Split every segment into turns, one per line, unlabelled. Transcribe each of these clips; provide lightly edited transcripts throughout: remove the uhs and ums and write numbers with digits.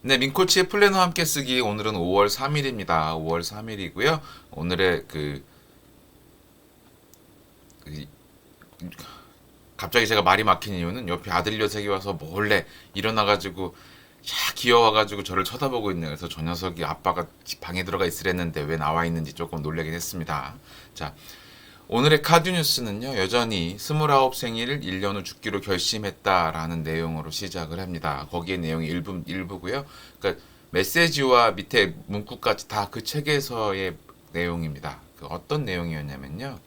네, 민코치의 플래너 함께 쓰기 오늘은 5월 3일입니다. 5월 3일이고요. 오늘의 그 갑자기 제가 말이 막힌 이유는 옆에 아들 녀석이 와서 몰래 일어나가지고 야 귀여워가지고 저를 쳐다보고 있네요. 그래서 저 녀석이 아빠가 방에 들어가 있으랬는데 왜 나와 있는지 조금 놀라긴 했습니다. 자, 오늘의 카드 뉴스는요, 여전히 29 생일을 1년 후 죽기로 결심했다라는 내용으로 시작을 합니다. 거기에 내용이 일부고요. 그러니까 메시지와 밑에 문구까지 다 그 책에서의 내용입니다. 그 어떤 내용이었냐면요.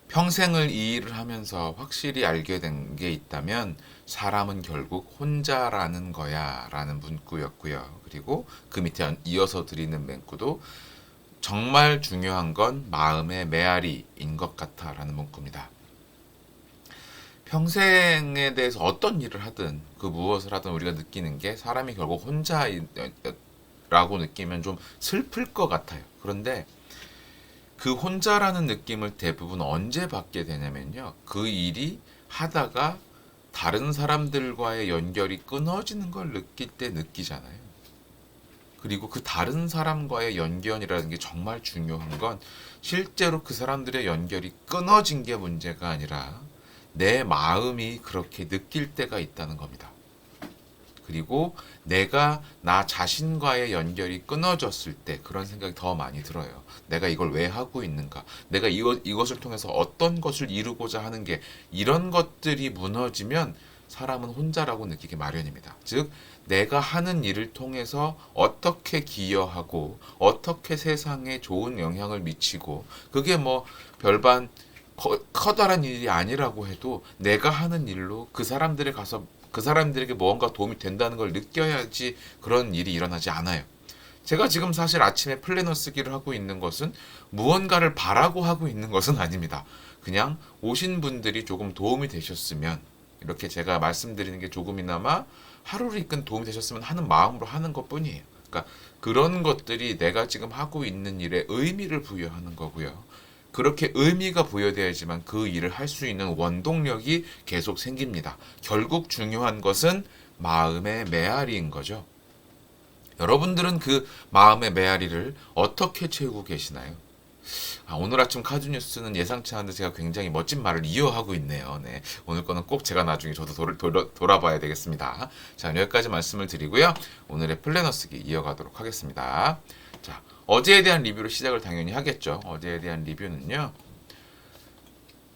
평생을 이 일을 하면서 확실히 알게 된 게 있다면 사람은 결국 혼자라는 거야 라는 문구였고요. 그리고 그 밑에 이어서 드리는 문구도 정말 중요한 건 마음의 메아리인 것 같아 라는 문구입니다. 평생에 대해서 어떤 일을 하든 그 무엇을 하든 우리가 느끼는 게 사람이 결국 혼자라고 느끼면 좀 슬플 것 같아요. 그런데 그 혼자라는 느낌을 대부분 언제 받게 되냐면요. 그 일이 하다가 다른 사람들과의 연결이 끊어지는 걸 느낄 때 느끼잖아요. 그리고 그 다른 사람과의 연결이라는 게 정말 중요한 건 실제로 그 사람들의 연결이 끊어진 게 문제가 아니라 내 마음이 그렇게 느낄 때가 있다는 겁니다. 그리고 내가 나 자신과의 연결이 끊어졌을 때 그런 생각이 더 많이 들어요. 내가 이걸 왜 하고 있는가? 내가 이것을 통해서 어떤 것을 이루고자 하는 게 이런 것들이 무너지면 사람은 혼자라고 느끼기 마련입니다. 즉, 내가 하는 일을 통해서 어떻게 기여하고 어떻게 세상에 좋은 영향을 미치고 그게 뭐 별반 커다란 일이 아니라고 해도 내가 하는 일로 그 사람들에 가서 그 사람들에게 무언가 도움이 된다는 걸 느껴야지 그런 일이 일어나지 않아요. 제가 지금 사실 아침에 플래너 쓰기를 하고 있는 것은 무언가를 바라고 하고 있는 것은 아닙니다. 그냥 오신 분들이 조금 도움이 되셨으면 이렇게 제가 말씀드리는 게 조금이나마 하루를 이끈 도움이 되셨으면 하는 마음으로 하는 것 뿐이에요. 그러니까 그런 것들이 내가 지금 하고 있는 일에 의미를 부여하는 거고요. 그렇게 의미가 부여되어야지만 그 일을 할 수 있는 원동력이 계속 생깁니다. 결국 중요한 것은 마음의 메아리인 거죠. 여러분들은 그 마음의 메아리를 어떻게 채우고 계시나요? 오늘 아침 카드 뉴스는 예상치 않은데 제가 굉장히 멋진 말을 이어하고 있네요. 네, 오늘 거는 꼭 제가 나중에 저도 돌아봐야 되겠습니다. 자, 여기까지 말씀을 드리고요. 오늘의 플래너 쓰기 이어가도록 하겠습니다. 자, 어제에 대한 리뷰로 시작을 당연히 하겠죠. 어제에 대한 리뷰는요.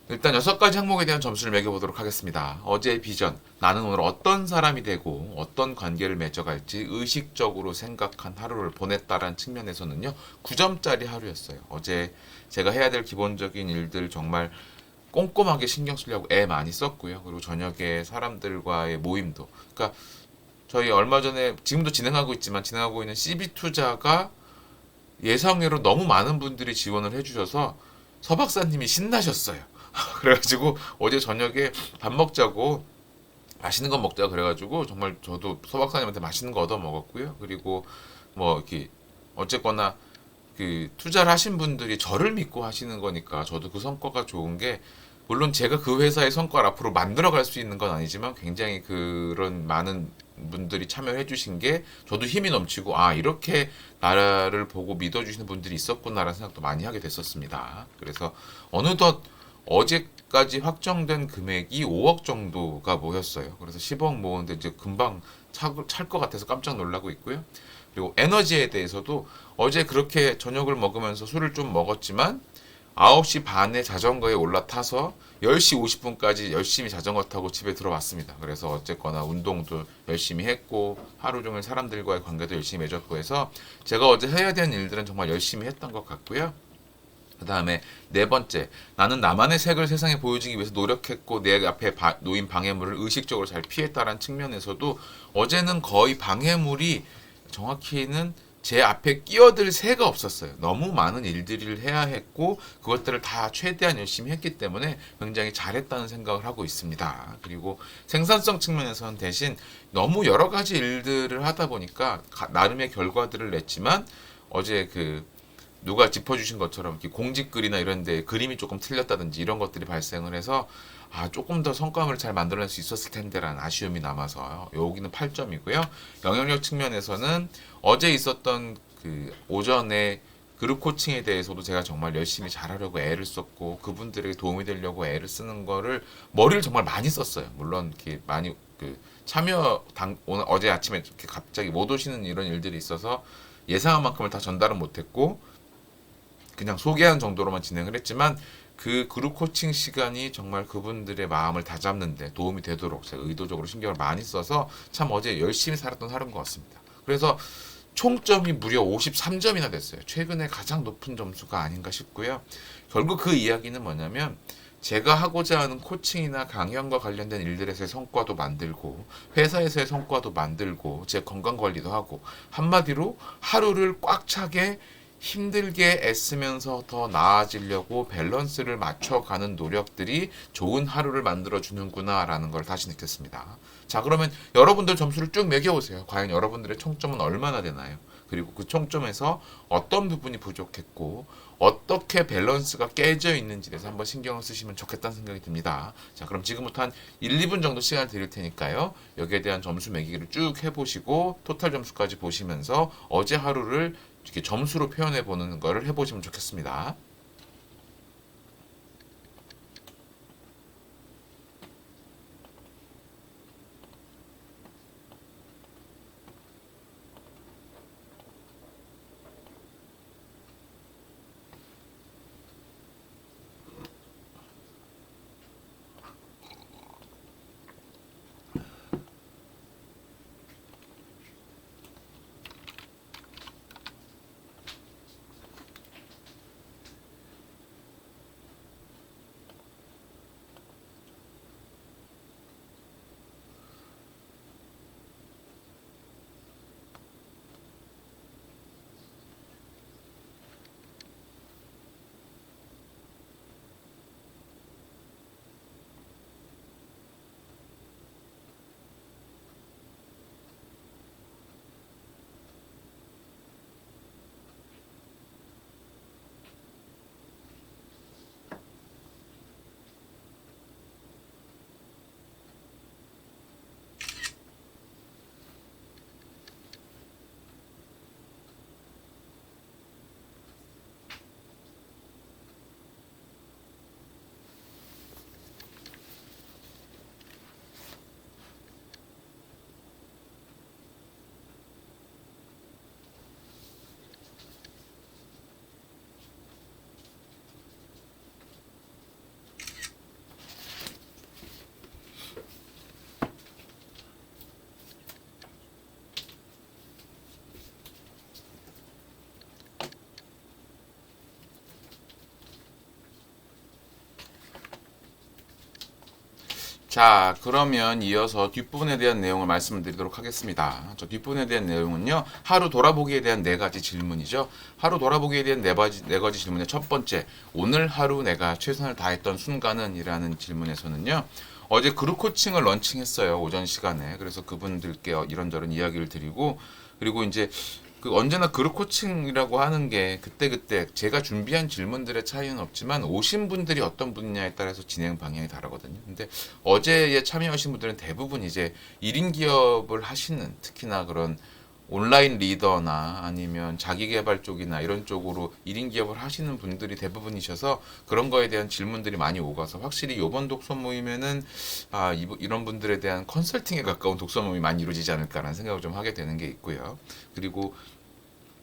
일단 6가지 항목에 대한 점수를 매겨보도록 하겠습니다. 어제의 비전, 나는 오늘 어떤 사람이 되고 어떤 관계를 맺어갈지 의식적으로 생각한 하루를 보냈다라는 측면에서는요. 9점짜리 하루였어요. 어제 제가 해야 될 기본적인 일들 정말 꼼꼼하게 신경 쓰려고 애 많이 썼고요. 그리고 저녁에 사람들과의 모임도. 그러니까 저희 얼마 전에 지금도 진행하고 있지만 진행하고 있는 CB 투자가 예상외로 너무 많은 분들이 지원을 해주셔서 서 박사님이 신나셨어요. 그래가지고 어제 저녁에 밥 먹자고 맛있는 거 먹자 그래가지고 정말 저도 서 박사님한테 맛있는 거 얻어 먹었고요. 그리고 뭐 이렇게 어쨌거나 그 투자를 하신 분들이 저를 믿고 하시는 거니까 저도 그 성과가 좋은 게 물론 제가 그 회사의 성과를 앞으로 만들어갈 수 있는 건 아니지만 굉장히 그런 많은 분들이 참여해 주신 게 저도 힘이 넘치고 이렇게 나라를 보고 믿어주시는 분들이 있었구나라는 생각도 많이 하게 됐었습니다. 그래서 어느덧 어제까지 확정된 금액이 5억 정도가 모였어요. 그래서 10억 모으는데 이제 금방 찰 것 같아서 깜짝 놀라고 있고요. 그리고 에너지에 대해서도 어제 그렇게 저녁을 먹으면서 술을 좀 먹었지만 9시 반에 자전거에 올라타서 10시 50분까지 열심히 자전거 타고 집에 들어왔습니다. 그래서 어쨌거나 운동도 열심히 했고 하루 종일 사람들과의 관계도 열심히 맺었고 해서 제가 어제 해야 되는 일들은 정말 열심히 했던 것 같고요. 그 다음에 네 번째, 나는 나만의 색을 세상에 보여주기 위해서 노력했고 내 앞에 놓인 방해물을 의식적으로 잘 피했다라는 측면에서도 어제는 거의 방해물이 정확히는 제 앞에 끼어들 새가 없었어요. 너무 많은 일들을 해야 했고 그것들을 다 최대한 열심히 했기 때문에 굉장히 잘했다는 생각을 하고 있습니다. 그리고 생산성 측면에서는 대신 너무 여러 가지 일들을 하다 보니까 나름의 결과들을 냈지만 어제 그 누가 짚어주신 것처럼 이렇게 공직글이나 이런 데 그림이 조금 틀렸다든지 이런 것들이 발생을 해서 조금 더 성과물을 잘 만들어낼 수 있었을 텐데라는 아쉬움이 남아서 여기는 8점이고요. 영향력 측면에서는 어제 있었던 그 오전에 그룹 코칭에 대해서도 제가 정말 열심히 잘하려고 애를 썼고 그분들에게 도움이 되려고 애를 쓰는 거를 머리를 정말 많이 썼어요. 물론 이렇게 많이 그 참여 오늘 어제 아침에 이렇게 갑자기 못 오시는 이런 일들이 있어서 예상한 만큼을 다 전달은 못했고 그냥 소개한 정도로만 진행을 했지만 그 그룹 코칭 시간이 정말 그분들의 마음을 다잡는데 도움이 되도록 제가 의도적으로 신경을 많이 써서 참 어제 열심히 살았던 하루인 것 같습니다. 그래서 총점이 무려 53점이나 됐어요. 최근에 가장 높은 점수가 아닌가 싶고요. 결국 그 이야기는 뭐냐면 제가 하고자 하는 코칭이나 강연과 관련된 일들에서의 성과도 만들고 회사에서의 성과도 만들고 제 건강 관리도 하고 한마디로 하루를 꽉 차게 힘들게 애쓰면서 더 나아지려고 밸런스를 맞춰가는 노력들이 좋은 하루를 만들어주는구나 라는 걸 다시 느꼈습니다. 자, 그러면 여러분들 점수를 쭉 매겨보세요. 과연 여러분들의 총점은 얼마나 되나요? 그리고 그 총점에서 어떤 부분이 부족했고 어떻게 밸런스가 깨져 있는지에 대해서 한번 신경을 쓰시면 좋겠다는 생각이 듭니다. 자, 그럼 지금부터 한 1, 2분 정도 시간을 드릴 테니까요. 여기에 대한 점수 매기기를 쭉 해보시고 토탈 점수까지 보시면서 어제 하루를 이렇게 점수로 표현해 보는 거를 해보시면 좋겠습니다. 자, 그러면 이어서 뒷부분에 대한 내용을 말씀드리도록 하겠습니다. 저 뒷부분에 대한 내용은요, 하루 돌아보기에 대한 4가지 질문이죠. 하루 돌아보기에 대한 네 가지 질문의 첫 번째, 오늘 하루 내가 최선을 다했던 순간은? 이라는 질문에서는요, 어제 그룹 코칭을 런칭했어요. 오전 시간에. 그래서 그분들께 이런저런 이야기를 드리고, 그리고 이제 그 언제나 그룹 코칭이라고 하는 게 그때그때 제가 준비한 질문들의 차이는 없지만 오신 분들이 어떤 분이냐에 따라서 진행 방향이 다르거든요. 근데 어제에 참여하신 분들은 대부분 이제 1인 기업을 하시는, 특히나 그런 온라인 리더나 아니면 자기계발 쪽이나 이런 쪽으로 1인 기업을 하시는 분들이 대부분이셔서 그런 거에 대한 질문들이 많이 오가서 확실히 이번 독서 모임에는 이런 분들에 대한 컨설팅에 가까운 독서 모임이 많이 이루어지지 않을까라는 생각을 좀 하게 되는 게 있고요. 그리고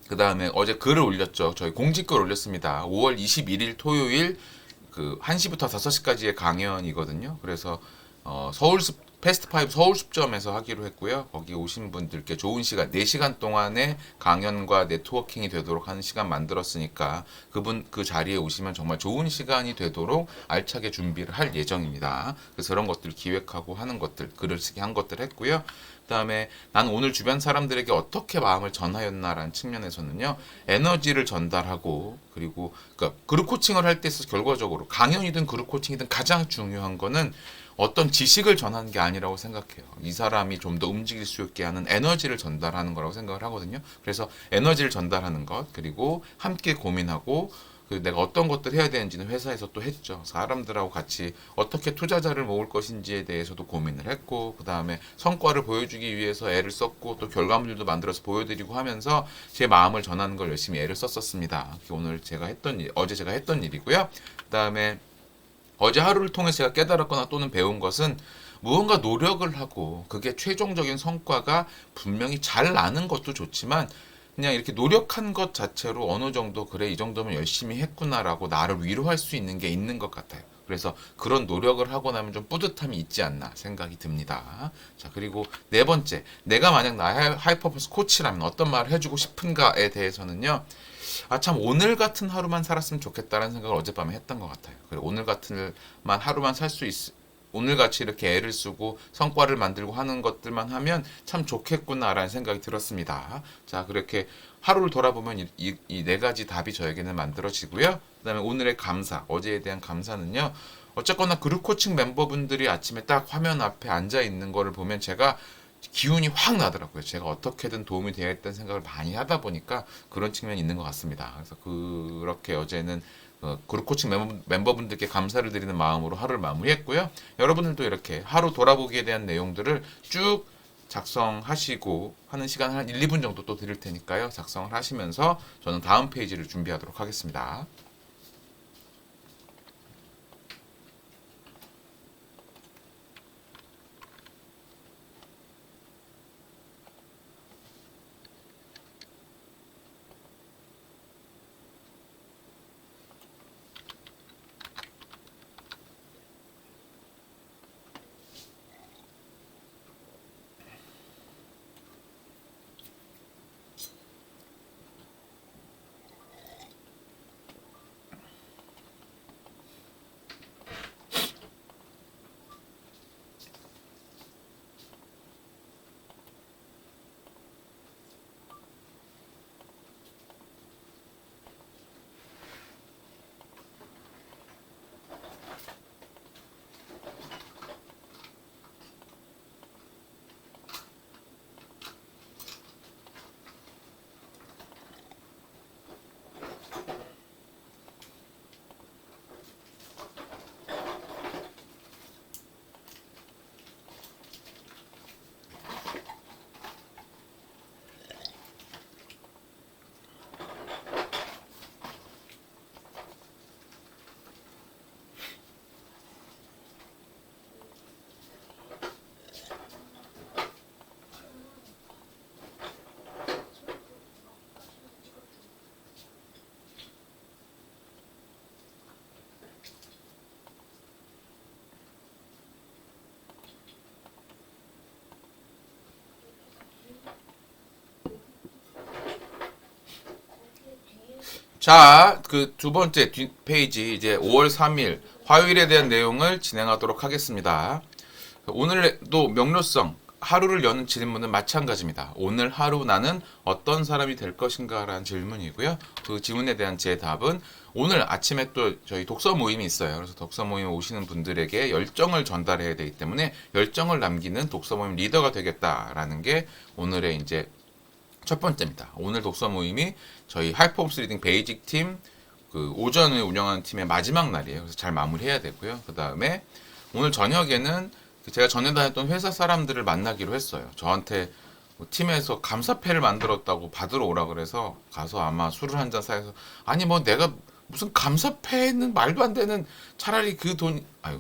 그 다음에 어제 글을 올렸죠. 저희 공지글 올렸습니다. 5월 21일 토요일 그 1시부터 5시까지의 강연이거든요. 그래서 패스트5 서울숲점에서 하기로 했고요. 거기 오신 분들께 좋은 시간, 4시간 동안의 강연과 네트워킹이 되도록 하는 시간 만들었으니까 그 자리에 오시면 정말 좋은 시간이 되도록 알차게 준비를 할 예정입니다. 그래서 그런 것들 기획하고 하는 것들, 글을 쓰기 한 것들 했고요. 그다음에 난 오늘 주변 사람들에게 어떻게 마음을 전하였나라는 측면에서는요, 에너지를 전달하고, 그리고 그룹 코칭을 할 때 있어서 결과적으로 강연이든 그룹 코칭이든 가장 중요한 거는 어떤 지식을 전하는 게 아니라고 생각해요. 이 사람이 좀 더 움직일 수 있게 하는 에너지를 전달하는 거라고 생각을 하거든요. 그래서 에너지를 전달하는 것, 그리고 함께 고민하고 내가 어떤 것들 해야 되는지는 회사에서 또 했죠. 사람들하고 같이 어떻게 투자자를 모을 것인지에 대해서도 고민을 했고, 그 다음에 성과를 보여주기 위해서 애를 썼고, 또 결과물들도 만들어서 보여드리고 하면서 제 마음을 전하는 걸 열심히 애를 썼었습니다. 오늘 제가 했던 일, 어제 제가 했던 일이고요. 그 다음에 어제 하루를 통해서 제가 깨달았거나 또는 배운 것은 무언가 노력을 하고 그게 최종적인 성과가 분명히 잘 나는 것도 좋지만 그냥 이렇게 노력한 것 자체로 어느 정도 그래 이 정도면 열심히 했구나라고 나를 위로할 수 있는 게 있는 것 같아요. 그래서 그런 노력을 하고 나면 좀 뿌듯함이 있지 않나 생각이 듭니다. 자, 그리고 네 번째, 내가 만약 나의 하이퍼포스 코치라면 어떤 말을 해주고 싶은가에 대해서는요. 아, 참 오늘 같은 하루만 살았으면 좋겠다라는 생각을 어젯밤에 했던 것 같아요. 그리고 오늘 같은 하루만 살 수 오늘같이 이렇게 애를 쓰고 성과를 만들고 하는 것들만 하면 참 좋겠구나라는 생각이 들었습니다. 자, 그렇게 하루를 돌아보면 이 네 가지 답이 저에게는 만들어지고요. 그 다음에 오늘의 감사, 어제에 대한 감사는요. 어쨌거나 그룹 코칭 멤버분들이 아침에 딱 화면 앞에 앉아 있는 거를 보면 제가 기운이 확 나더라고요. 제가 어떻게든 도움이 되어야겠다는 생각을 많이 하다 보니까 그런 측면이 있는 것 같습니다. 그래서 그렇게 어제는 그룹 코칭 멤버분들께 감사를 드리는 마음으로 하루를 마무리했고요. 여러분들도 이렇게 하루 돌아보기에 대한 내용들을 쭉 작성하시고 하는 시간 한 1, 2분 정도 또 드릴 테니까요. 작성을 하시면서 저는 다음 페이지를 준비하도록 하겠습니다. 자, 그 두 번째 뒷페이지 이제 5월 3일 화요일에 대한 내용을 진행하도록 하겠습니다. 오늘도 명료성, 하루를 여는 질문은 마찬가지입니다. 오늘 하루 나는 어떤 사람이 될 것인가라는 질문이고요. 그 질문에 대한 제 답은 오늘 아침에 또 저희 독서 모임이 있어요. 그래서 독서 모임에 오시는 분들에게 열정을 전달해야 되기 때문에 열정을 남기는 독서 모임 리더가 되겠다라는 게 오늘의 이제 첫 번째입니다. 오늘 독서 모임이 저희 하이퍼홈스 리딩 베이직 팀 그 오전을 운영하는 팀의 마지막 날이에요. 그래서 잘 마무리해야 되고요. 그 다음에 오늘 저녁에는 제가 전에 다녔던 회사 사람들을 만나기로 했어요. 저한테 팀에서 감사패를 만들었다고 받으러 오라 그래서 가서 아마 술을 한잔 사서 아니 뭐 내가 무슨 감사패는 말도 안 되는 차라리 그 돈 아유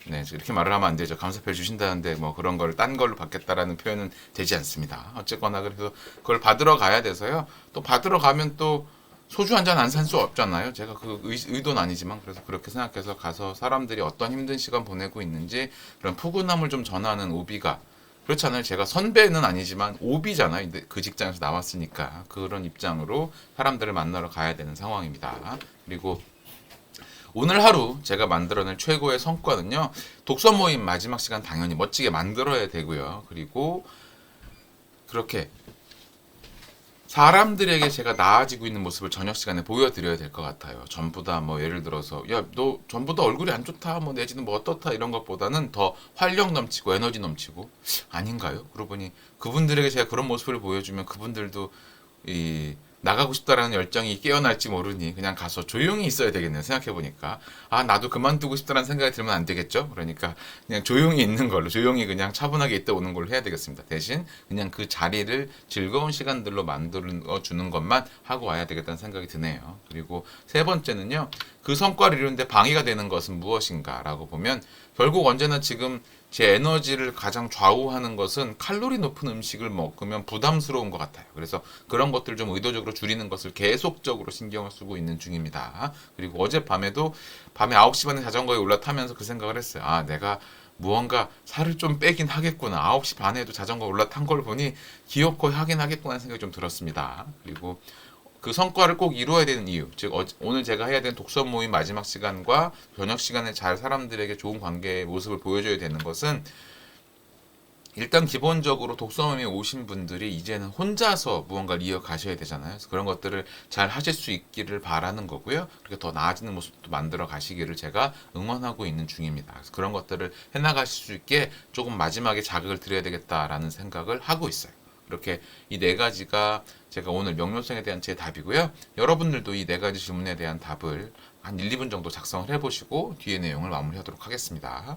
네, 이렇게 말을 하면 안 되죠. 감사패 주신다는데 뭐 그런 걸 딴 걸로 받겠다라는 표현은 되지 않습니다. 어쨌거나 그래서 그걸 받으러 가야 돼서요. 또 받으러 가면 또 소주 한 잔 안 산 수 없잖아요. 제가 그 의도는 아니지만 그래서 그렇게 생각해서 가서 사람들이 어떤 힘든 시간 보내고 있는지 그런 푸근함을 좀 전하는 오비가 그렇잖아요. 제가 선배는 아니지만 오비잖아요. 근데 그 직장에서 나왔으니까 그런 입장으로 사람들을 만나러 가야 되는 상황입니다. 그리고 오늘 하루 제가 만들어낼 최고의 성과는요. 독서 모임 마지막 시간 당연히 멋지게 만들어야 되고요. 그리고 그렇게 사람들에게 제가 나아지고 있는 모습을 저녁 시간에 보여드려야 될 것 같아요. 전부 다 뭐 예를 들어서 야 너 전부 다 얼굴이 안 좋다 뭐 내지는 뭐 어떻다 이런 것보다는 더 활력 넘치고 에너지 넘치고 아닌가요? 그러고 보니 그분들에게 제가 그런 모습을 보여주면 그분들도 이 나가고 싶다라는 열정이 깨어날지 모르니 그냥 가서 조용히 있어야 되겠네요. 생각해 보니까 아 나도 그만두고 싶다라는 생각이 들면 안 되겠죠. 그러니까 그냥 조용히 있는 걸로 조용히 그냥 차분하게 있다 오는 걸로 해야 되겠습니다. 대신 그냥 그 자리를 즐거운 시간들로 만들어 주는 것만 하고 와야 되겠다는 생각이 드네요. 그리고 세 번째는요. 그 성과를 이루는데 방해가 되는 것은 무엇인가라고 보면 결국 언제나 지금 제 에너지를 가장 좌우하는 것은 칼로리 높은 음식을 먹으면 부담스러운 것 같아요. 그래서 그런 것들을 좀 의도적으로 줄이는 것을 계속적으로 신경을 쓰고 있는 중입니다. 그리고 어젯밤에도 밤에 9시 반에 자전거에 올라타면서 그 생각을 했어요. 아, 내가 무언가 살을 좀 빼긴 하겠구나. 9시 반에도 자전거 올라탄 걸 보니 기어코 하긴 하겠구나 하는 생각이 좀 들었습니다. 그리고 그 성과를 꼭 이루어야 되는 이유, 즉 오늘 제가 해야 되는 독서 모임 마지막 시간과 저녁 시간에 잘 사람들에게 좋은 관계의 모습을 보여줘야 되는 것은 일단 기본적으로 독서 모임에 오신 분들이 이제는 혼자서 무언가를 이어가셔야 되잖아요. 그래서 그런 것들을 잘 하실 수 있기를 바라는 거고요. 그렇게 더 나아지는 모습도 만들어 가시기를 제가 응원하고 있는 중입니다. 그래서 그런 것들을 해나가실 수 있게 조금 마지막에 자극을 드려야 되겠다라는 생각을 하고 있어요. 이렇게 이 네 가지가 제가 오늘 명료성에 대한 제 답이고요. 여러분들도 이 네 가지 질문에 대한 답을 한 1, 2분 정도 작성을 해보시고 뒤에 내용을 마무리하도록 하겠습니다.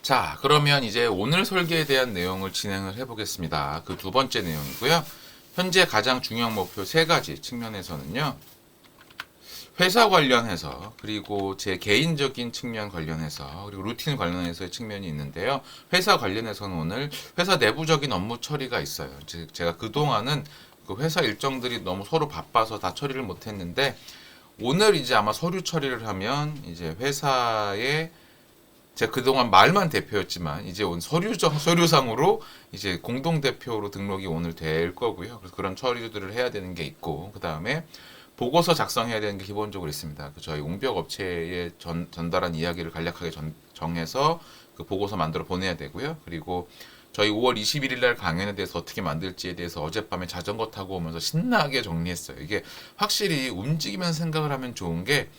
자, 그러면 이제 오늘 설계에 대한 내용을 진행을 해보겠습니다. 그 두 번째 내용이고요. 현재 가장 중요한 목표 세 가지 측면에서는요. 회사 관련해서 그리고 제 개인적인 측면 관련해서 그리고 루틴 관련해서의 측면이 있는데요. 회사 관련해서는 오늘 회사 내부적인 업무 처리가 있어요. 즉 제가 그동안은 그 회사 일정들이 너무 서로 바빠서 다 처리를 못했는데 오늘 이제 아마 서류 처리를 하면 이제 회사에 제가 그동안 말만 대표였지만 이제 온 서류상으로 이제 공동 대표로 등록이 오늘 될 거고요. 그래서 그런 처리들을 해야 되는 게 있고 그 다음에 보고서 작성해야 되는 게 기본적으로 있습니다. 저희 옹벽 업체에 전달한 이야기를 간략하게 정해서 그 보고서 만들어 보내야 되고요. 그리고 저희 5월 21일 날 강연에 대해서 어떻게 만들지에 대해서 어젯밤에 자전거 타고 오면서 신나게 정리했어요. 이게 확실히 움직이면서 생각을 하면 좋은 게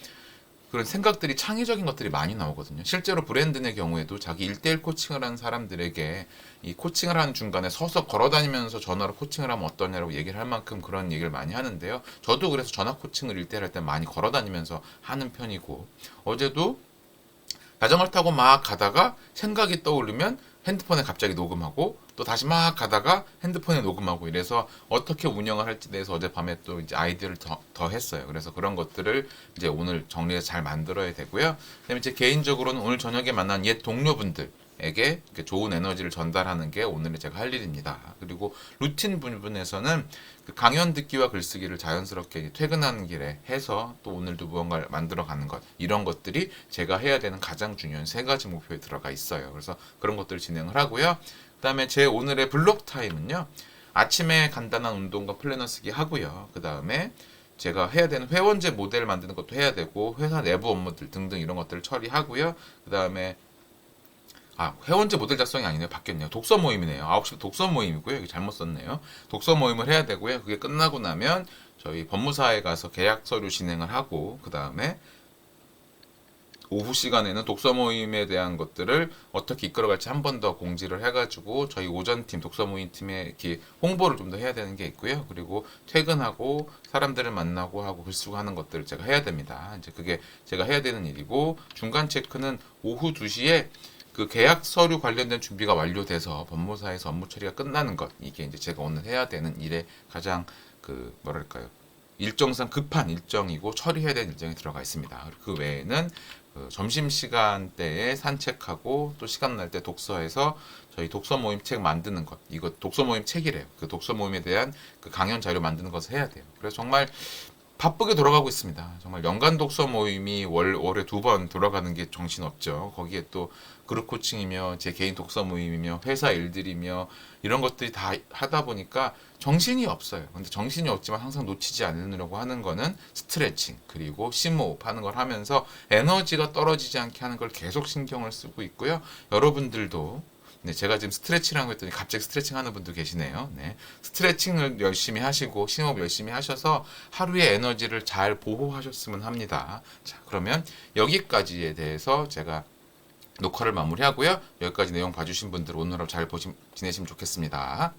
그런 생각들이 창의적인 것들이 많이 나오거든요. 실제로 브랜드 내 경우에도 자기 1대1 코칭을 하는 사람들에게 이 코칭을 하는 중간에 서서 걸어다니면서 전화로 코칭을 하면 어떠냐라고 얘기를 할 만큼 그런 얘기를 많이 하는데요. 저도 그래서 전화 코칭을 1대1 할 때 많이 걸어다니면서 하는 편이고 어제도 자전거를 타고 막 가다가 생각이 떠오르면 핸드폰에 갑자기 녹음하고 또 다시 막 가다가 핸드폰에 녹음하고 이래서 어떻게 운영을 할지 대해서 어젯밤에 또 이제 아이디어를 더 했어요. 그래서 그런 것들을 이제 오늘 정리해서 잘 만들어야 되고요. 그다음에 제 개인적으로는 오늘 저녁에 만난 옛 동료분들 이렇게 좋은 에너지를 전달하는 게 오늘의 제가 할 일입니다. 그리고 루틴 부분에서는 그 강연 듣기와 글쓰기를 자연스럽게 퇴근하는 길에 해서 또 오늘도 무언가를 만들어가는 것, 이런 것들이 제가 해야 되는 가장 중요한 세 가지 목표에 들어가 있어요. 그래서 그런 것들을 진행을 하고요. 그다음에 제 오늘의 블록 타임은요. 아침에 간단한 운동과 플래너 쓰기 하고요. 그다음에 제가 해야 되는 회원제 모델 만드는 것도 해야 되고 회사 내부 업무들 등등 이런 것들을 처리하고요. 그다음에 회원제 모델 작성이 아니네요. 바뀌었네요. 독서 모임이네요. 9시 독서 모임이고요. 여기 잘못 썼네요. 독서 모임을 해야 되고요. 그게 끝나고 나면 저희 법무사에 가서 계약 서류 진행을 하고 그다음에 오후 시간에는 독서 모임에 대한 것들을 어떻게 이끌어갈지 한 번 더 공지를 해가지고 저희 오전팀 독서 모임 팀에 이렇게 홍보를 좀 더 해야 되는 게 있고요. 그리고 퇴근하고 사람들을 만나고 하고 글 쓰고 하는 것들을 제가 해야 됩니다. 이제 그게 제가 해야 되는 일이고 중간 체크는 오후 2시에 그 계약 서류 관련된 준비가 완료돼서 법무사에서 업무 처리가 끝나는 것, 이게 이제 제가 오늘 해야 되는 일의 가장 그 뭐랄까요, 일정상 급한 일정이고 처리해야 되는 일정이 들어가 있습니다. 그 외에는 그 점심시간 대에 산책하고 또 시간 날 때 독서해서 저희 독서 모임 책 만드는 것, 이거 독서 모임 책이래요. 그 독서 모임에 대한 그 강연 자료 만드는 것을 해야 돼요. 그래서 정말 바쁘게 돌아가고 있습니다. 정말 연간 독서 모임이 월에 2번 돌아가는 게 정신없죠. 거기에 또 그룹 코칭이며 제 개인 독서 모임이며 회사 일들이며 이런 것들이 다 하다 보니까 정신이 없어요. 근데 정신이 없지만 항상 놓치지 않으려고 하는 거는 스트레칭 그리고 심호흡 하는 걸 하면서 에너지가 떨어지지 않게 하는 걸 계속 신경을 쓰고 있고요. 여러분들도 네, 제가 지금 스트레칭이라고 했더니 갑자기 스트레칭 하는 분도 계시네요. 네, 스트레칭을 열심히 하시고 심호흡 열심히 하셔서 하루의 에너지를 잘 보호하셨으면 합니다. 자, 그러면 여기까지에 대해서 제가 녹화를 마무리하고요. 여기까지 내용 봐주신 분들 오늘 하루 잘 지내시면 좋겠습니다.